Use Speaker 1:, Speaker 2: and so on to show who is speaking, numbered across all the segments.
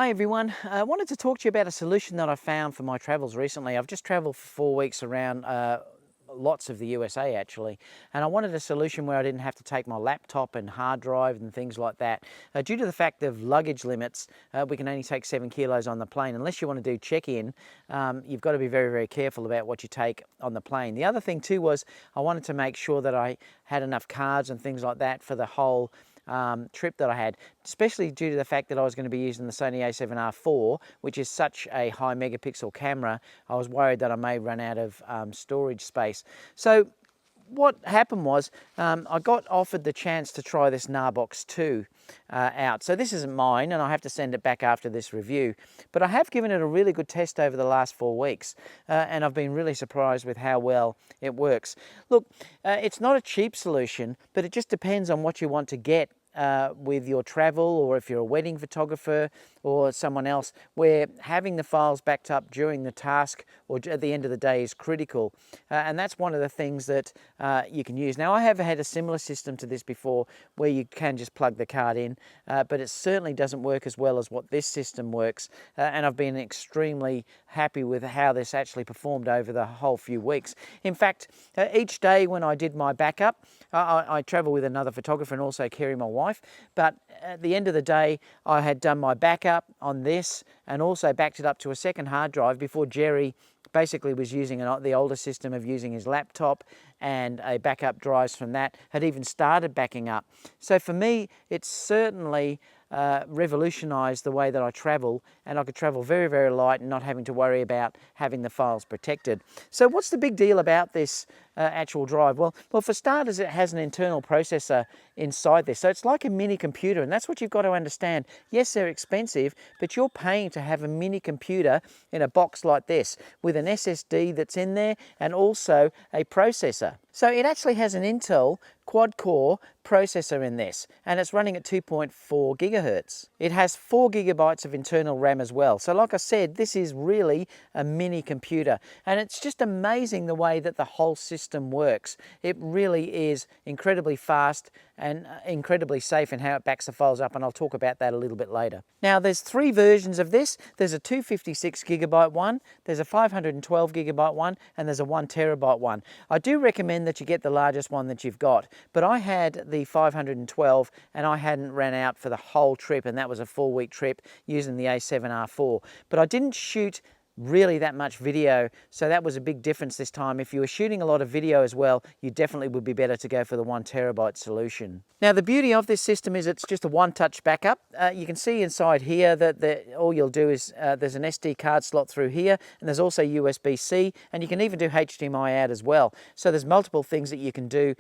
Speaker 1: Hi everyone, I wanted to talk to you about a solution that I found for my travels recently. I've just travelled for 4 weeks around lots of the USA actually, and I wanted a solution where I didn't have to take my laptop and hard drive and things like that. Due to the fact of luggage limits, we can only take 7 kilos on the plane. Unless you want to do check-in, you've got to be very, very careful about what you take on the plane. The other thing too was I wanted to make sure that I had enough cards and things like that for the whole trip that I had, especially due to the fact that I was going to be using the Sony a7R IV, which is such a high megapixel camera. I was worried that I may run out of storage space. So what happened was I got offered the chance to try this Gnarbox 2 out. So this isn't mine and I have to send it back after this review, but I have given it a really good test over the last 4 weeks and I've been really surprised with how well it works. Look, it's not a cheap solution, but it just depends on what you want to get with your travel, or if you're a wedding photographer or someone else, where having the files backed up during the task or at the end of the day is critical. And that's one of the things that you can use. Now, I have had a similar system to this before where you can just plug the card in, but it certainly doesn't work as well as what this system works. And I've been extremely happy with how this actually performed over the whole few weeks. In fact, each day when I did my backup, I travel with another photographer and also carry my wife, but at the end of the day I had done my backup on this and also backed it up to a second hard drive before Jerry basically was using the older system of using his laptop, and a backup drives from that had even started backing up. So for me, it's certainly revolutionized the way that I travel, and I could travel very, very light and not having to worry about having the files protected. So what's the big deal about this actual drive? Well, for starters, it has an internal processor inside this. So it's like a mini computer, and that's what you've got to understand. Yes, they're expensive, but you're paying to have a mini computer in a box like this with an SSD that's in there and also a processor. So it actually has an Intel quad-core processor in this, and it's running at 2.4 gigahertz. It has 4 gigabytes of internal RAM as well. So like I said, this is really a mini computer, and it's just amazing the way that the whole system works. It really is incredibly fast and incredibly safe in how it backs the files up, and I'll talk about that a little bit later. Now, there's 3 versions of this. There's a 256 gigabyte one, there's a 512 gigabyte one, and there's a 1 terabyte one. I do recommend that you get the largest one that you've got, but I had the 512 and I hadn't ran out for the whole trip, and that was a 4-week trip using the a7R IV. But I didn't shoot really that much video, so that was a big difference this time. If you were shooting a lot of video as well, you definitely would be better to go for the 1 terabyte solution. Now, the beauty of this system is it's just a one-touch backup. You can see inside here that all you'll do is there's an SD card slot through here, and there's also USB-C, and you can even do HDMI out as well. So there's multiple things that you can do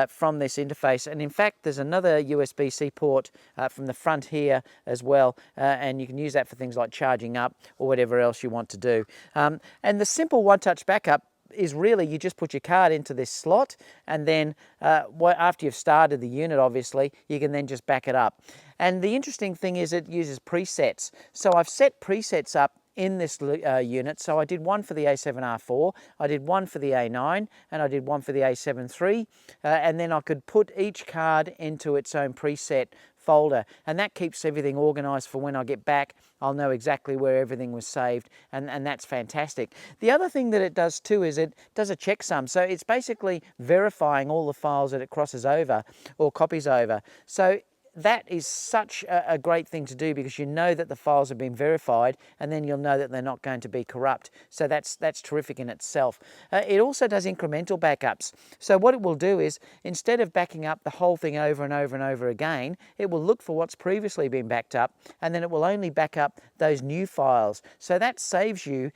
Speaker 1: from this interface, and in fact there's another USB-C port from the front here as well, and you can use that for things like charging up or whatever else you want to do. And the simple one-touch backup is really you just put your card into this slot, and then after you've started the unit, obviously, you can then just back it up. And the interesting thing is it uses presets. So I've set presets up in this unit. So I did one for the a7R IV, I did one for the A9, and I did one for the A7 III, and then I could put each card into its own preset folder, and that keeps everything organized for when I get back. I'll know exactly where everything was saved, and that's fantastic. The other thing that it does too is it does a checksum. So it's basically verifying all the files that it crosses over or copies over. So that is such a great thing to do, because you know that the files have been verified, and then you'll know that they're not going to be corrupt. So that's terrific in itself. It also does incremental backups. So what it will do is, instead of backing up the whole thing over and over and over again, it will look for what's previously been backed up, and then it will only back up those new files. So that saves you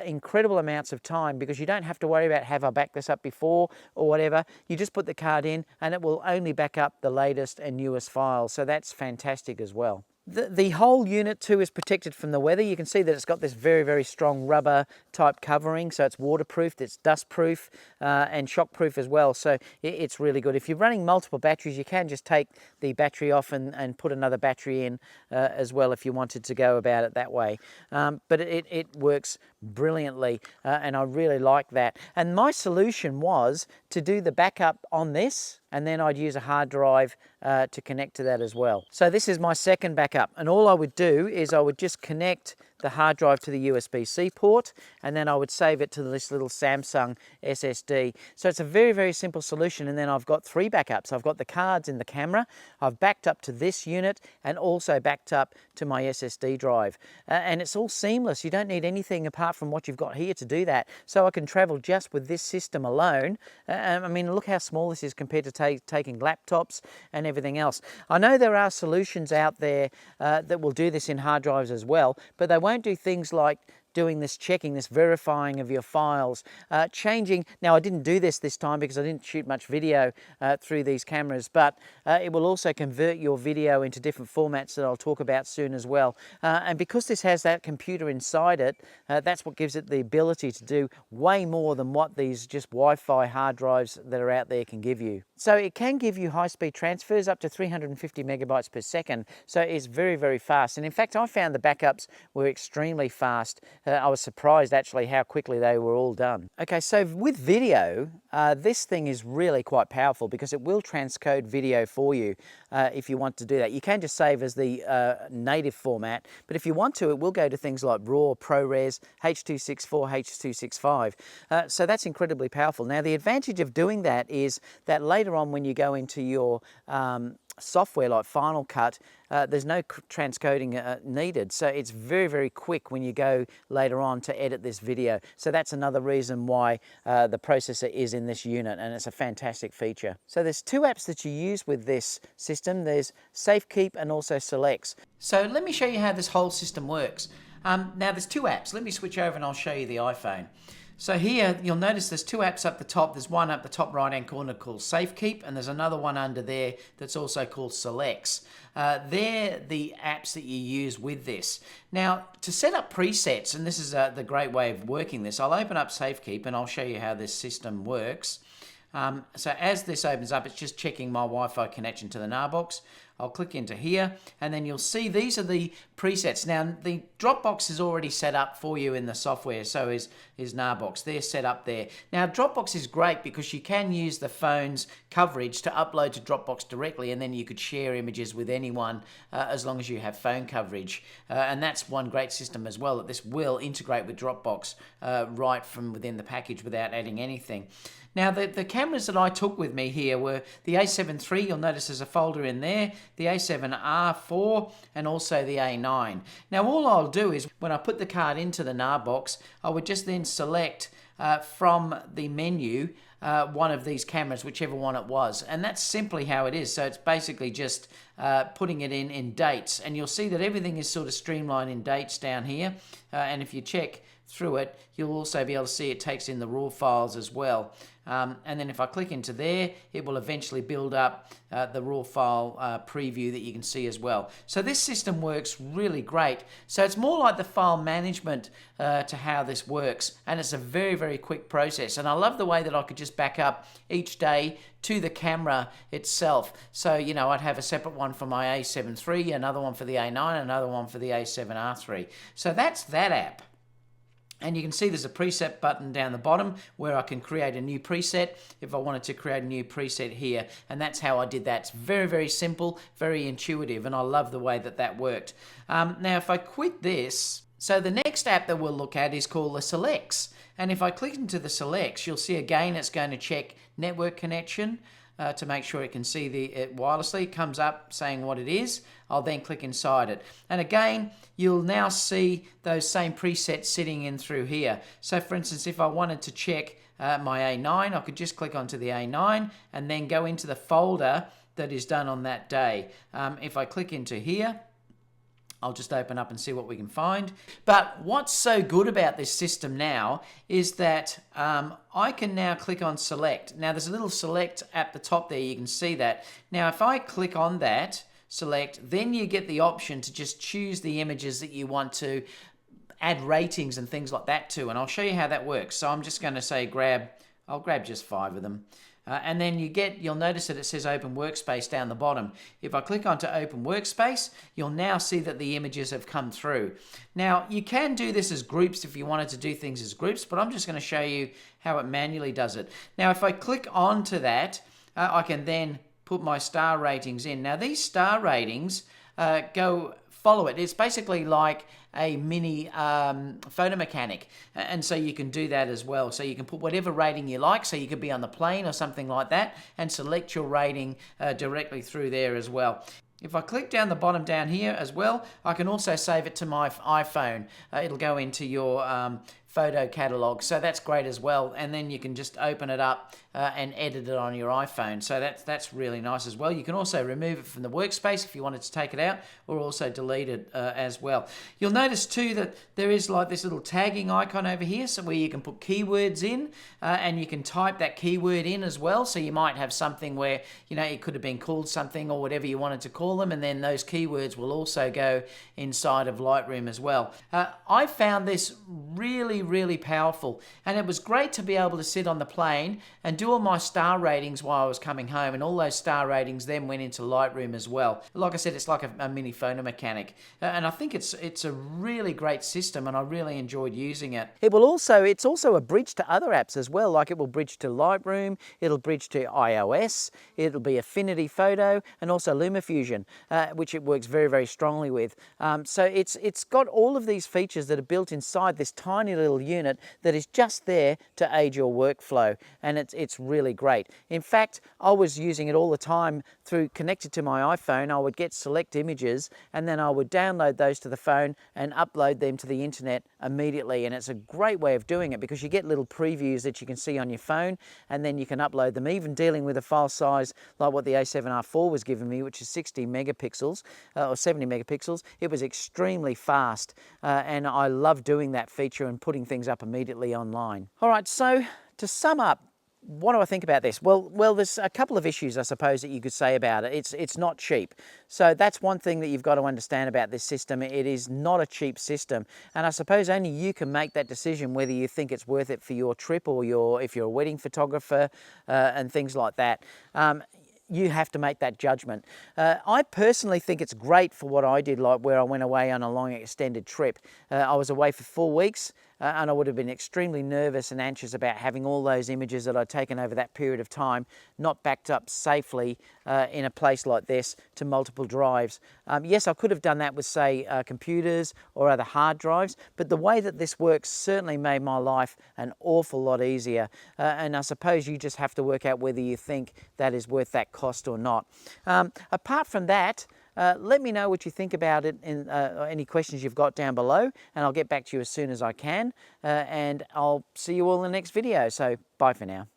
Speaker 1: incredible amounts of time, because you don't have to worry about, have I backed this up before or whatever. You just put the card in and it will only back up the latest and newest files. So that's fantastic as well. The whole unit too is protected from the weather. You can see that it's got this very, very strong rubber type covering, so it's waterproof, it's dustproof, and shockproof as well. So it's really good. If you're running multiple batteries, you can just take the battery off and put another battery in as well if you wanted to go about it that way. But it works brilliantly, and I really like that. And my solution was to do the backup on this, and then I'd use a hard drive to connect to that as well. So this is my second backup, and all I would do is I would just connect the hard drive to the USB-C port, and then I would save it to this little Samsung SSD. So it's a very, very simple solution, and then I've got 3 backups. I've got the cards in the camera, I've backed up to this unit, and also backed up to my SSD drive. And it's all seamless. You don't need anything apart from what you've got here to do that. So I can travel just with this system alone. I mean, look how small this is compared to taking laptops and everything else. I know there are solutions out there that will do this in hard drives as well, but they won't do things like doing this checking, this verifying of your files, changing. Now, I didn't do this time because I didn't shoot much video through these cameras, but it will also convert your video into different formats that I'll talk about soon as well. And because this has that computer inside it, that's what gives it the ability to do way more than what these just Wi-Fi hard drives that are out there can give you. So it can give you high-speed transfers up to 350 megabytes per second. So it's very, very fast. And in fact, I found the backups were extremely fast. I was surprised actually how quickly they were all done. Okay, so with video, this thing is really quite powerful because it will transcode video for you if you want to do that. You can just save as the native format, but if you want to, it will go to things like RAW, ProRes, H.264, H.265. So that's incredibly powerful. Now, the advantage of doing that is that later on when you go into your software like Final Cut, there's no transcoding needed. So it's very, very quick when you go later on to edit this video. So that's another reason why the processor is in this unit, and it's a fantastic feature. So there's 2 apps that you use with this system. There's Safekeep and also Selects. So let me show you how this whole system works. Now there's 2 apps. Let me switch over and I'll show you the iPhone. So here you'll notice there's 2 apps up the top. There's one up the top right hand corner called Safekeep, and there's another one under there that's also called Selects. They're the apps that you use with this. Now, to set up presets, and this is the great way of working this, I'll open up Safekeep and I'll show you how this system works. So as this opens up, it's just checking my Wi-Fi connection to the Gnarbox. I'll click into here, and then you'll see these are the presets. Now, the Dropbox is already set up for you in the software, so is Gnarbox. They're set up there. Now, Dropbox is great because you can use the phone's coverage to upload to Dropbox directly, and then you could share images with anyone as long as you have phone coverage. And that's one great system as well, that this will integrate with Dropbox right from within the package without adding anything. Now, the cameras that I took with me here were the A7 III, you'll notice there's a folder in there, the A7R IV, and also the A9. Now, all I'll do is, when I put the card into the Gnarbox, I would just then select from the menu one of these cameras, whichever one it was. And that's simply how it is. So it's basically just putting it in dates. And you'll see that everything is sort of streamlined in dates down here. And if you check through it, you'll also be able to see it takes in the raw files as well. And then if I click into there, it will eventually build up the raw file preview that you can see as well. So this system works really great. So it's more like the file management to how this works, and it's a very, very quick process. And I love the way that I could just back up each day to the camera itself. So, you know, I'd have a separate one for my A7 III, another one for the A9, another one for the A7R III. So that's that app. And you can see there's a preset button down the bottom where I can create a new preset if I wanted to create a new preset here. And that's how I did that. It's very, very simple, very intuitive, and I love the way that that worked. Now, if I quit this, so the next app that we'll look at is called the Selects. And if I click into the Selects, you'll see again it's going to check network connection to make sure it can see it wirelessly. It comes up saying what it is. I'll then click inside it. And again, you'll now see those same presets sitting in through here. So for instance, if I wanted to check my A9, I could just click onto the A9 and then go into the folder that is done on that day. If I click into here, I'll just open up and see what we can find. But what's so good about this system now is that I can now click on Select. Now there's a little Select at the top there, you can see that. Now if I click on that, Select, then you get the option to just choose the images that you want to add ratings and things like that to, and I'll show you how that works. So I'm just going to say I'll grab just 5 of them. And then you'll notice that it says Open Workspace down the bottom. If I click onto Open Workspace, you'll now see that the images have come through. Now, you can do this as groups if you wanted to do things as groups, but I'm just going to show you how it manually does it. Now, if I click onto that, I can then put my star ratings in. Now, these star ratings follow it. It's basically like a mini photo mechanic, and so you can do that as well. So you can put whatever rating you like, so you could be on the plane or something like that and select your rating directly through there as well. If I click down the bottom down here as well, I can also save it to my iPhone. It'll go into your photo catalog, so that's great as well, and then you can just open it up and edit it on your iPhone, so that's really nice as well. You can also remove it from the workspace if you wanted to take it out, or also delete it as well. You'll notice too that there is like this little tagging icon over here, so where you can put keywords in, and you can type that keyword in as well. So you might have something where, you know, it could have been called something or whatever you wanted to call them, and then those keywords will also go inside of Lightroom as well. I found this really powerful, and it was great to be able to sit on the plane and do all my star ratings while I was coming home, and all those star ratings then went into Lightroom as well. Like I said, it's like a mini photo mechanic, and I think it's a really great system, and I really enjoyed using it. It's also a bridge to other apps as well, like it will bridge to Lightroom, it'll bridge to iOS, it'll be Affinity Photo, and also LumaFusion, which it works very strongly with. So it's got all of these features that are built inside this tiny little unit that is just there to aid your workflow, and it's really great. In fact, I was using it all the time through connected to my iPhone. I would get select images and then I would download those to the phone and upload them to the internet immediately, and it's a great way of doing it because you get little previews that you can see on your phone, and then you can upload them. Even dealing with a file size like what the A7R4 was giving me, which is 60 megapixels or 70 megapixels, it was extremely fast, and I love doing that feature and putting things up immediately online. All right, so to sum up, what do I think about this? Well, there's a couple of issues, I suppose, that you could say about it. It's not cheap. So that's one thing that you've got to understand about this system. It is not a cheap system. And I suppose only you can make that decision whether you think it's worth it for your trip or if you're a wedding photographer and things like that. You have to make that judgment. I personally think it's great for what I did, like where I went away on a long extended trip. I was away for 4 weeks. And I would have been extremely nervous and anxious about having all those images that I'd taken over that period of time not backed up safely in a place like this to multiple drives. Yes, I could have done that with, say, computers or other hard drives, but the way that this works certainly made my life an awful lot easier. And I suppose you just have to work out whether you think that is worth that cost or not. Apart from that, let me know what you think about it in any questions you've got down below, and I'll get back to you as soon as I can. And I'll see you all in the next video. So bye for now.